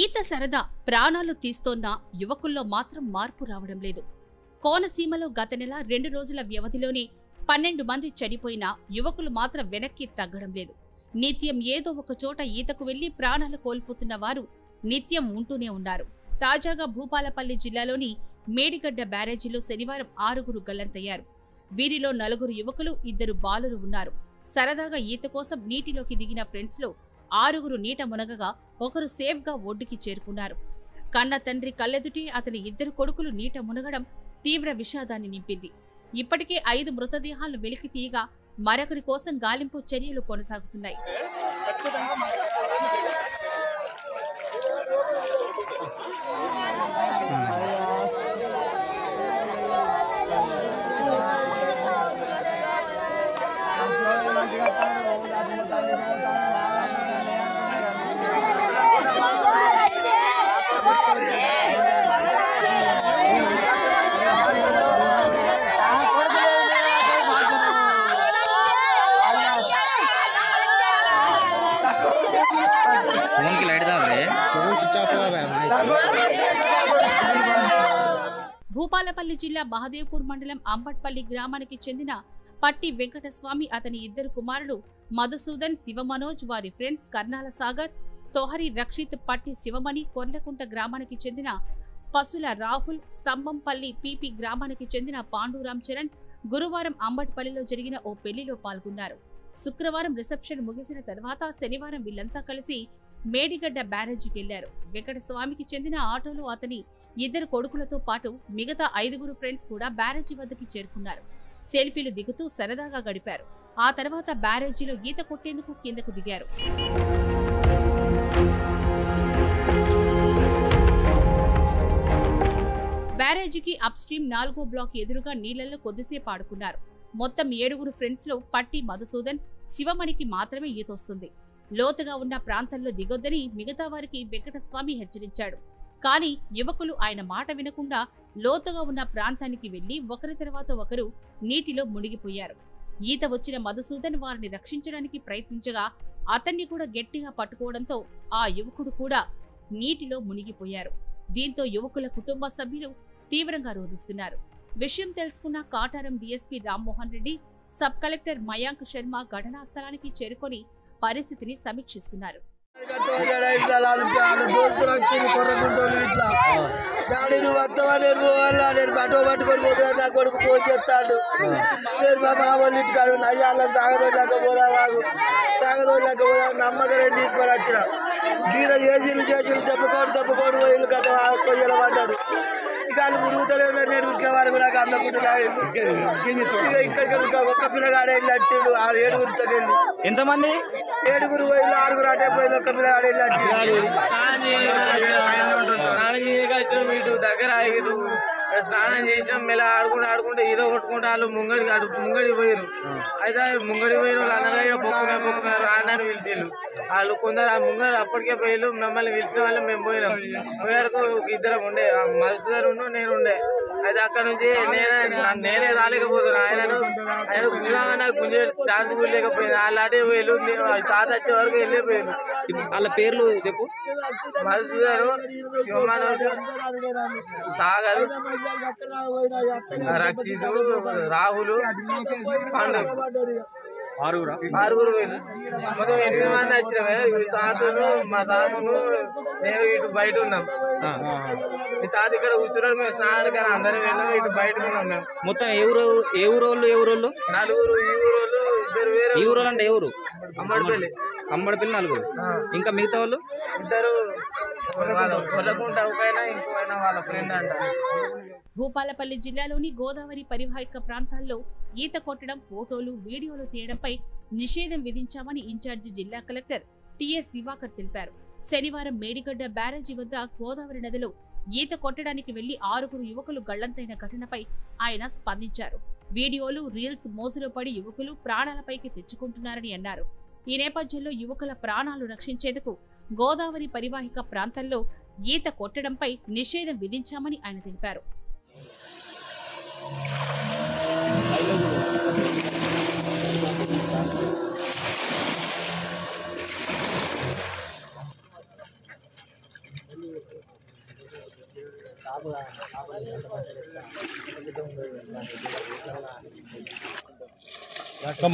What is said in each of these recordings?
ఈత సరదా ప్రాణాలు తీస్తోన్న యువకుల్లో మాత్రం మార్పు రావడం లేదు. కోనసీమలో గత నెల 2 రోజుల వ్యవధిలోనే 12 మంది చనిపోయిన యువకులు మాత్రం వెనక్కి తగ్గడం లేదు. నిత్యం ఏదో ఒక చోట ఈతకు వెళ్లి ప్రాణాలు కోల్పోతున్న వారు నిత్యం ఉంటూనే ఉన్నారు. తాజాగా భూపాలపల్లి జిల్లాలోని మేడిగడ్డ బ్యారేజీలో శనివారం 6 గల్లంతయ్యారు. వీరిలో 4 యువకులు, 2 బాలురు ఉన్నారు. సరదాగా ఈత కోసం నీటిలోకి దిగిన ఫ్రెండ్స్ లో 6 నీట మునగగా ఒకరు సేఫ్ గా ఒడ్డుకి చేరుకున్నారు. కన్న తండ్రి కళ్ళెదుటే అతని 2 కొడుకులు నీట మునగడం తీవ్ర విషాదాన్ని నింపింది. ఇప్పటికే 5 మృతదేహాలను వెలికి తీయగా మరొకరి కోసం గాలింపు చర్యలు కొనసాగుతున్నాయి. భూపాలపల్లి జిల్లా మహదేవ్పూర్ మండలం అంబట్పల్లి గ్రామానికి చెందిన పట్టి వెంకటస్వామి, అతని 2 కుమారులు మధుసూదన్, శివమనోజ్, వారి ఫ్రెండ్స్ కర్నాల సాగర్, తోహరి రక్షిత్, పట్టి శివమణి, కొర్లకుంట గ్రామానికి చెందిన పసుల రాహుల్, స్తంభంపల్లి పీపీ గ్రామానికి చెందిన పాండురాం చరణ్ గురువారం అంబట్పల్లిలో జరిగిన ఓ పెళ్లిలో పాల్గొన్నారు. శుక్రవారం రిసెప్షన్ ముగిసిన తర్వాత శనివారం వీళ్లంతా కలిసి మేడిగడ్డ బ్యారేజీకి వెళ్లారు. వెంకటస్వామికి చెందిన ఆటోలో అతని 2 కొడుకులతో పాటు మిగతా 5 ఫ్రెండ్స్ కూడా బ్యారేజీ వద్దకి చేరుకున్నారు. సెల్ఫీలు దిగుతూ సరదాగా గడిపారు. ఆ తర్వాత బ్యారేజీలో ఈత కొట్టేందుకు కిందకు దిగారు. బ్యారేజీకి అప్ స్ట్రీమ్ 4వ బ్లాక్ ఎదురుగా నీళ్లలో కొద్దిసేపు ఆడుకున్నారు. మొత్తం 7 ఫ్రెండ్స్ లో పట్టి మధుసూదన్, శివమణికి మాత్రమే ఈతొస్తుంది. లోతుగా ఉన్న ప్రాంతంలో దిగొద్దని మిగతా వారికి వెంకటస్వామి హెచ్చరించాడు. కానీ యువకులు ఆయన మాట వినకుండా లోతుగా ఉన్న ప్రాంతానికి వెళ్లి ఒకరి తర్వాత ఒకరు నీటిలో మునిగిపోయారు. ఈత వచ్చిన మధుసూదన్ వారిని రక్షించడానికి ప్రయత్నించగా అతన్ని కూడా గట్టిగా పట్టుకోవడంతో ఆ యువకుడు కూడా నీటిలో మునిగిపోయారు. దీంతో యువకుల కుటుంబ సభ్యులు తీవ్రంగా రోధిస్తున్నారు. విషయం తెలుసుకున్న Kataram DSP Rammohan Reddy, sub collector Mayank Sharma ఘటనా స్థలానికి చేరుకొని పరిస్థితిని సమీక్షిస్తున్నారు. డాడీ నువ్వు వస్తావా, నేను పోవాలా, నేను బట్టో పట్టుకొని పోతున్నా, నా కొడుకు ఫోన్ చేస్తాడు. నేను మా మామూలు ఇంటికాడు అయ్యాల సాగదోలేకపోదా నమ్మకం తీసుకొని వచ్చిన గీడ ఏసీలు చేసి దెబ్బకోడు పోయిన కథ కొయ్యలు పడ్డారు. ఇక వాళ్ళు మురుగుతూనే ఉన్నారు. నేను ఉరికేవారు నాకు అందకుండా ఇక్కడికి ఒక్క పిల్లగాడే వెళ్ళి వచ్చిండు. 7 వెళ్ళి ఎంతమంది 7 పోయి 6 అటే పోయి ఒక్క పిల్లగాడే వెళ్ళి వచ్చిండు. దగ్గర స్నానం చేసినాం. మెల్ల ఆడుకుంటే ఈదో కొట్టుకుంటే వాళ్ళు ముంగడి పోయారు. అయితే ముంగడి పోయిన వాళ్ళు అన్నగా పొక్కున్నారు రానని పిలిచిళ్ళు. వాళ్ళు కొందరు ఆ ముంగడు అప్పటికే పోయిళ్ళు. మమ్మల్ని పిలిచిన వాళ్ళు మేము పోయినాం. పోయారకు 2 ఉండే, మధుసూదన్ నేను ఉండే. అయితే అక్కడ నుంచి నేనే రాలేకపోతున్నా. ఆయన గుంజాగా నాకు గుంజే ఛాన్స్ కూడా లేకపోయింది. వాళ్ళు అటే పోయిళ్ళు. తాత వచ్చే వరకు వెళ్ళిపోయారు. వాళ్ళ పేర్లు చెప్పు. మధుసూదన్, శివమనోజ్, సాగర్, రక్షిత్, రాహుల్, పాండవ్ 6 పోయిన మొత్తం 8 మంది వచ్చినామే. తాతను మా తాతను నేను ఇటు బయట ఉన్నాం. మీ తాత ఇక్కడ కూర్చున్నారు. మేము స్నానానికి అందరం వెళ్ళాం. ఇటు బయట ఉన్నాం. మేము మొత్తం ఏ ఊరోళ్ళు 4 ఈ ఊరోళ్ళు 2 వేరే. ఈ ఊరోళ్ళు అంటే ఎవరు? అంబడిపల్లి 4. ఇంకా మిగతా వాళ్ళు 2 కొల్లకుంట ఒకైనా ఇంకోైనా వాళ్ళ ఫ్రెండ్ అంట. భూపాలపల్లి జిల్లాలోని గోదావరి పరివాహిక ప్రాంతాల్లో ఈత కొట్టడం, ఫోటోలు, వీడియోలు తీయడంపై నిషేధం విధించామని ఇన్ఛార్జి జిల్లా కలెక్టర్ టిఎస్ దివాకర్ తెలిపారు. శనివారం మేడిగడ్డ బ్యారేజీ వద్ద గోదావరి నదిలో ఈత కొట్టడానికి వెళ్లి 6 యువకులు గళ్లంతైన ఘటనపై ఆయన స్పందించారు. వీడియోలు, రీల్స్ మోజులో పడి యువకులు ప్రాణాలపైకి తెచ్చుకుంటున్నారని అన్నారు. ఈ నేపథ్యంలో యువకుల ప్రాణాలు రక్షించేందుకు గోదావరి పరివాహిక ప్రాంతాల్లో ఈత కొట్టడంపై నిషేధం విధించామని ఆయన తెలిపారు.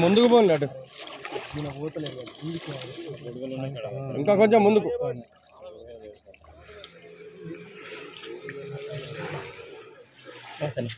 ముందుకు పోండి అటు ఇంకా కొంచెం ముందుకు అసలు